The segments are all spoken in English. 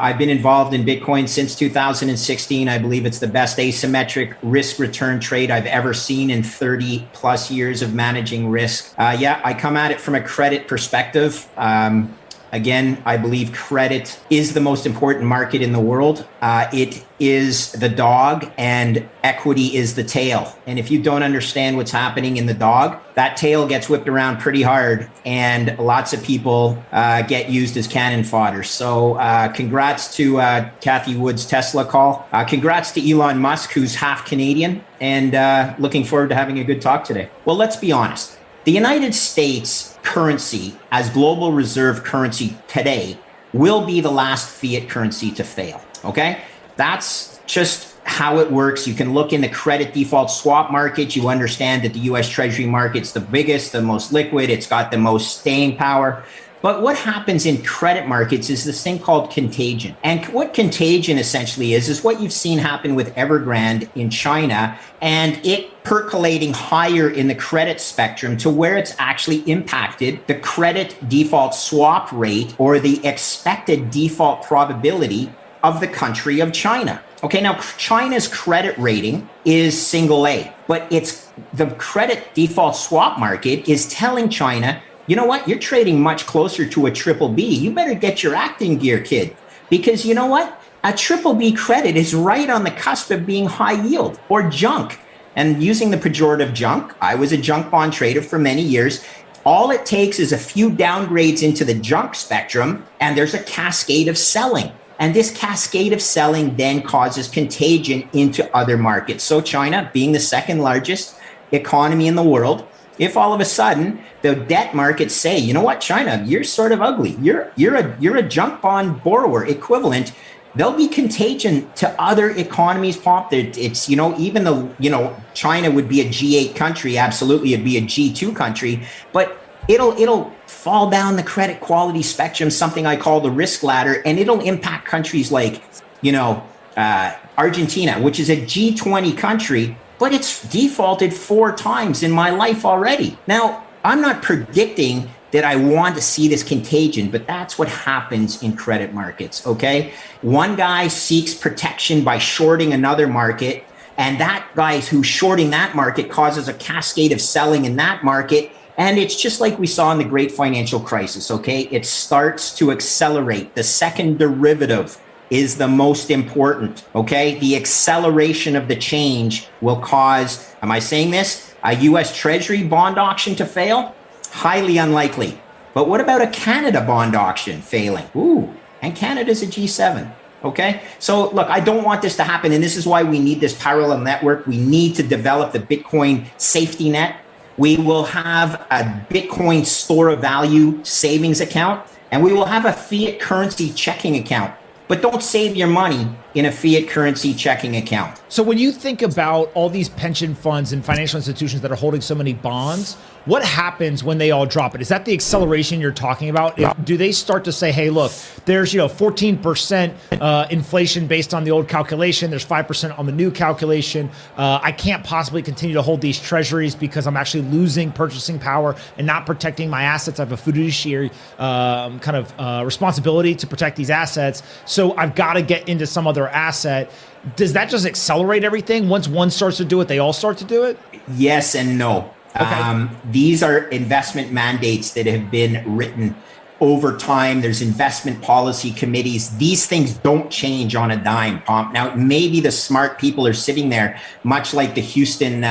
I've been involved in Bitcoin since 2016. I believe it's the best asymmetric risk return trade I've ever seen in 30 plus years of managing risk. I come at it from a credit perspective. Again, I believe credit is the most important market in the world. It is the dog and equity is the tail. And if you don't understand what's happening in the dog, that tail gets whipped around pretty hard and lots of people get used as cannon fodder. So congrats to Kathy Wood's Tesla call. Congrats to Elon Musk, who's half Canadian, and looking forward to having a good talk today. Well, let's be honest. The United States currency as global reserve currency today will be the last fiat currency to fail, okay? That's just how it works. You can look in the credit default swap market. You understand that the US Treasury market's the biggest, the most liquid, it's got the most staying power. But what happens in credit markets is this thing called contagion. And what contagion essentially is what you've seen happen with Evergrande in China, and it percolating higher in the credit spectrum to where it's actually impacted the credit default swap rate or the expected default probability of the country of China. Okay, now China's credit rating is single A, but it's the credit default swap market is telling China, you know what? You're trading much closer to a triple B. You better get your acting gear, kid. Because you know what? A triple B credit is right on the cusp of being high yield or junk. And using the pejorative junk, I was a junk bond trader for many years. All it takes is a few downgrades into the junk spectrum, and there's a cascade of selling. And this cascade of selling then causes contagion into other markets. So China, being the second largest economy in the world, if all of a sudden the debt markets say, you know what, China, you're sort of ugly. You're a junk bond borrower equivalent. There'll be contagion to other economies pop. It's, even though, China would be a G8 country, absolutely, it'd be a G2 country, but it'll fall down the credit quality spectrum, something I call the risk ladder, and it'll impact countries like, Argentina, which is a G20 country, but it's defaulted 4 times in my life already. Now, I'm not predicting that I want to see this contagion, but that's what happens in credit markets, okay? One guy seeks protection by shorting another market, and that guy who's shorting that market causes a cascade of selling in that market. And it's just like we saw in the great financial crisis, okay? It starts to accelerate. The second derivative is the most important, okay? The acceleration of the change will cause, am I saying this? A US Treasury bond auction to fail? Highly unlikely. But what about a Canada bond auction failing? Ooh, and Canada's a G7, okay? So look, I don't want this to happen, and this is why we need this parallel network. We need to develop the Bitcoin safety net. We will have a Bitcoin store of value savings account, and we will have a fiat currency checking account. But don't save your money in a fiat currency checking account. So when you think about all these pension funds and financial institutions that are holding so many bonds, what happens when they all drop it? Is that the acceleration you're talking about? Do they start to say, hey, look, there's 14% inflation based on the old calculation. There's 5% on the new calculation. I can't possibly continue to hold these treasuries because I'm actually losing purchasing power and not protecting my assets. I have a fiduciary responsibility to protect these assets. So I've got to get into some other asset. Does that just accelerate everything? Once one starts to do it, they all start to do it? Yes and no. Okay. These are investment mandates that have been written over time. There's investment policy committees. These things don't change on a dime, Pomp. Now, maybe the smart people are sitting there, much like the Houston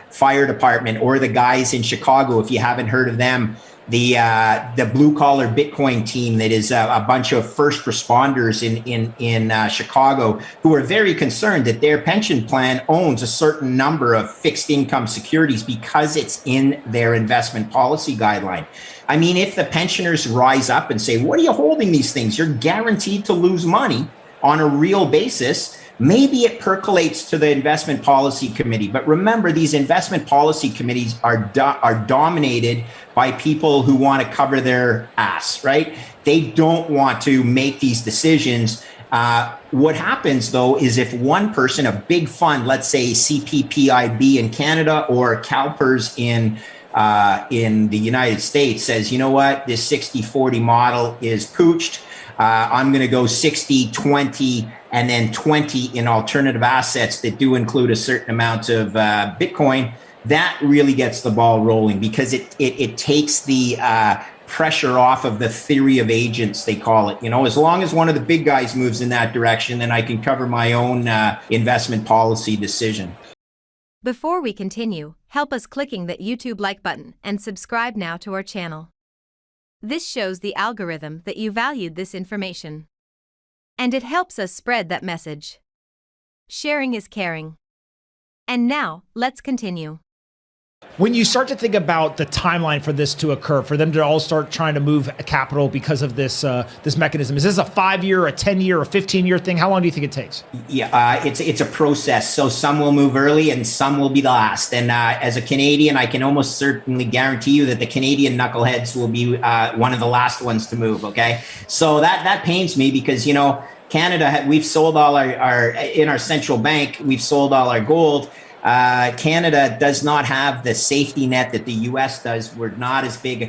Fire Department or the guys in Chicago, if you haven't heard of them, the blue collar Bitcoin team that is a bunch of first responders in Chicago who are very concerned that their pension plan owns a certain number of fixed income securities because it's in their investment policy guideline. I mean, if the pensioners rise up and say, what are you holding these things? You're guaranteed to lose money on a real basis. Maybe it percolates to the investment policy committee. But remember, these investment policy committees are dominated by people who want to cover their ass, right? They don't want to make these decisions. What happens, though, is if one person, a big fund, let's say CPPIB in Canada or CalPERS in the United States, says, you know what, this 60-40 model is pooched. I'm going to go 60, 20, and then 20 in alternative assets that do include a certain amount of Bitcoin, that really gets the ball rolling, because it takes the pressure off of the theory of agents, they call it. As long as one of the big guys moves in that direction, then I can cover my own investment policy decision. Before we continue, help us clicking that YouTube like button and subscribe now to our channel. This shows the algorithm that you valued this information, and it helps us spread that message. Sharing is caring. And now, let's continue. When you start to think about the timeline for this to occur, for them to all start trying to move capital because of this this mechanism, is this a 5-year, a 10-year, a 15-year thing? How long do you think it takes? Yeah, it's a process. So some will move early and some will be the last. And as a Canadian, I can almost certainly guarantee you that the Canadian knuckleheads will be one of the last ones to move. Okay, so that pains me, because Canada, we've sold all our in our central bank, we've sold all our gold. Canada does not have the safety net that the US does. We're not as big a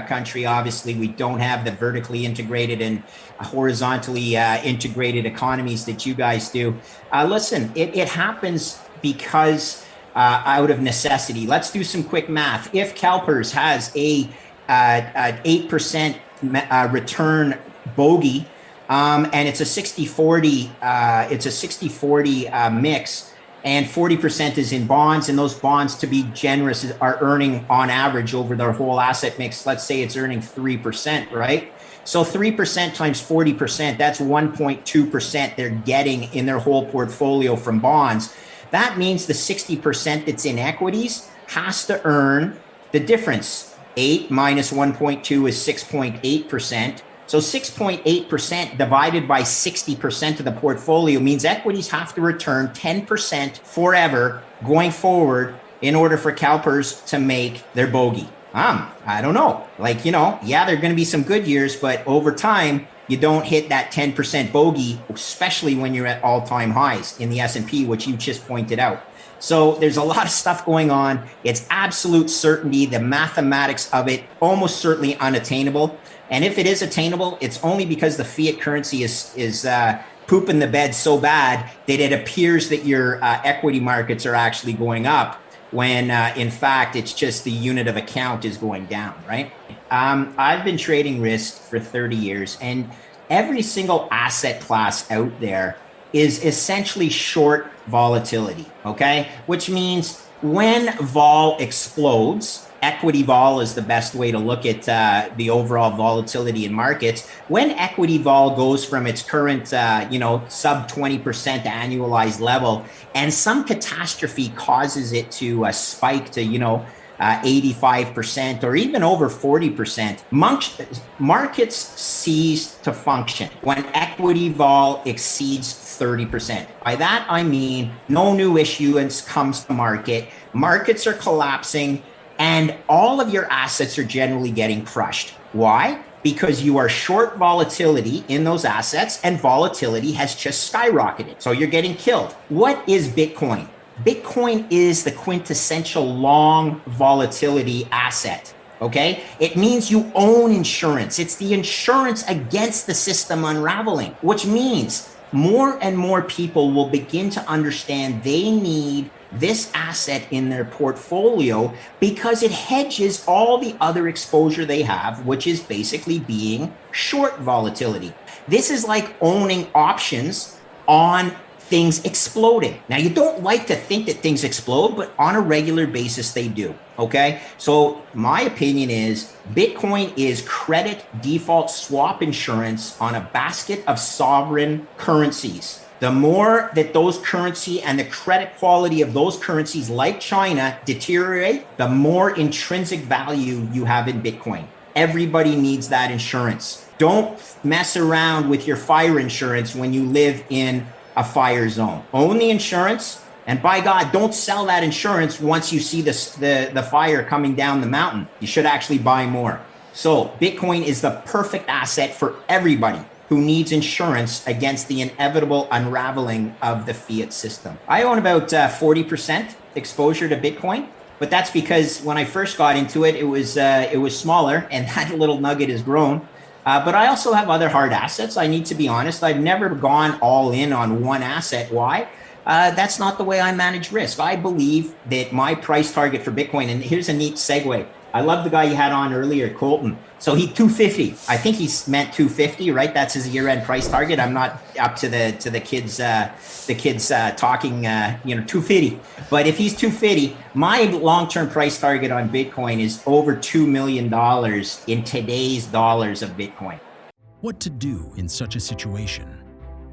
country. Obviously, we don't have the vertically integrated and horizontally integrated economies that you guys do. Listen, it happens because out of necessity. Let's do some quick math. If CalPERS has an 8% return bogey, and it's a 60-40, mix, and 40% is in bonds, and those bonds, to be generous, are earning on average over their whole asset mix. Let's say it's earning 3%, right? So 3% times 40%, that's 1.2% they're getting in their whole portfolio from bonds. That means the 60% that's in equities has to earn the difference. 8 minus 1.2 is 6.8%. So 6.8% divided by 60% of the portfolio means equities have to return 10% forever going forward in order for CalPERS to make their bogey. I don't know. Yeah, there are going to be some good years, but over time, you don't hit that 10% bogey, especially when you're at all-time highs in the S&P, which you just pointed out. So there's a lot of stuff going on. It's absolute certainty. The mathematics of it, almost certainly unattainable. And if it is attainable, it's only because the fiat currency is pooping the bed so bad that it appears that your equity markets are actually going up, when in fact it's just the unit of account is going down, right? I've been trading risk for 30 years, and every single asset class out there is essentially short volatility, okay? Which means when vol explodes, equity vol is the best way to look at the overall volatility in markets. When equity vol goes from its current, sub 20% annualized level, and some catastrophe causes it to spike to, 85% or even over 40%, markets cease to function when equity vol exceeds 30%. By that, I mean no new issuance comes to market, markets are collapsing, and all of your assets are generally getting crushed. Why? Because you are short volatility in those assets, and volatility has just skyrocketed. So you're getting killed. What is Bitcoin? Bitcoin is the quintessential long volatility asset. Okay? It means you own insurance. It's the insurance against the system unraveling, which means more and more people will begin to understand they need this asset in their portfolio because it hedges all the other exposure they have, which is basically being short volatility. This is like owning options on things exploding. Now, you don't like to think that things explode, but on a regular basis, they do. Okay. So my opinion is Bitcoin is credit default swap insurance on a basket of sovereign currencies. The more that those currency and the credit quality of those currencies like China deteriorate, the more intrinsic value you have in Bitcoin. Everybody needs that insurance. Don't mess around with your fire insurance when you live in a fire zone. Own the insurance, and by God, don't sell that insurance once you see the fire coming down the mountain. You should actually buy more. So Bitcoin is the perfect asset for everybody who needs insurance against the inevitable unraveling of the fiat system. I own about 40% exposure to Bitcoin, but that's because when I first got into it, it was smaller, and that little nugget has grown. But I also have other hard assets. I need to be honest. I've never gone all in on one asset. Why? That's not the way I manage risk. I believe that my price target for Bitcoin, and here's a neat segue. I love the guy you had on earlier, Colton. So he 250. I think he's meant 250, right? That's his year-end price target. I'm not up to the kids talking 250. But if he's 250, my long-term price target on Bitcoin is over $2 million in today's dollars of Bitcoin. What to do in such a situation?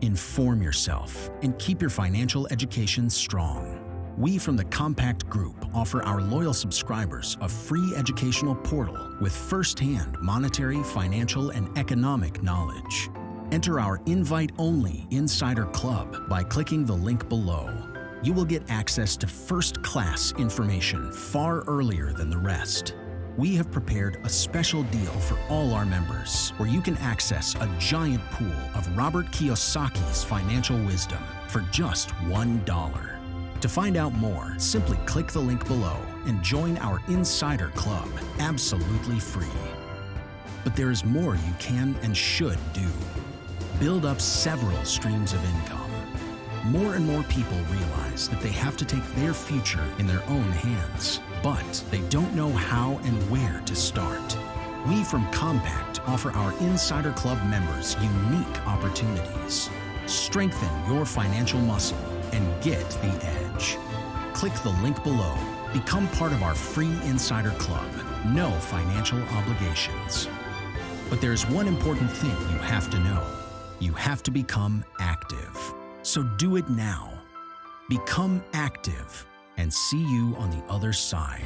Inform yourself and keep your financial education strong. We from the Compact Group offer our loyal subscribers a free educational portal with first-hand monetary, financial, and economic knowledge. Enter our invite-only Insider Club by clicking the link below. You will get access to first-class information far earlier than the rest. We have prepared a special deal for all our members where you can access a giant pool of Robert Kiyosaki's financial wisdom for just $1. To find out more, simply click the link below and join our Insider Club absolutely free. But there is more you can and should do. Build up several streams of income. More and more people realize that they have to take their future in their own hands, but they don't know how and where to start. We from Compact offer our Insider Club members unique opportunities. Strengthen your financial muscle and get the edge. Click the link below. Become part of our free Insider Club. No financial obligations. But there's one important thing you have to know. You have to become active. So do it now. Become active and see you on the other side.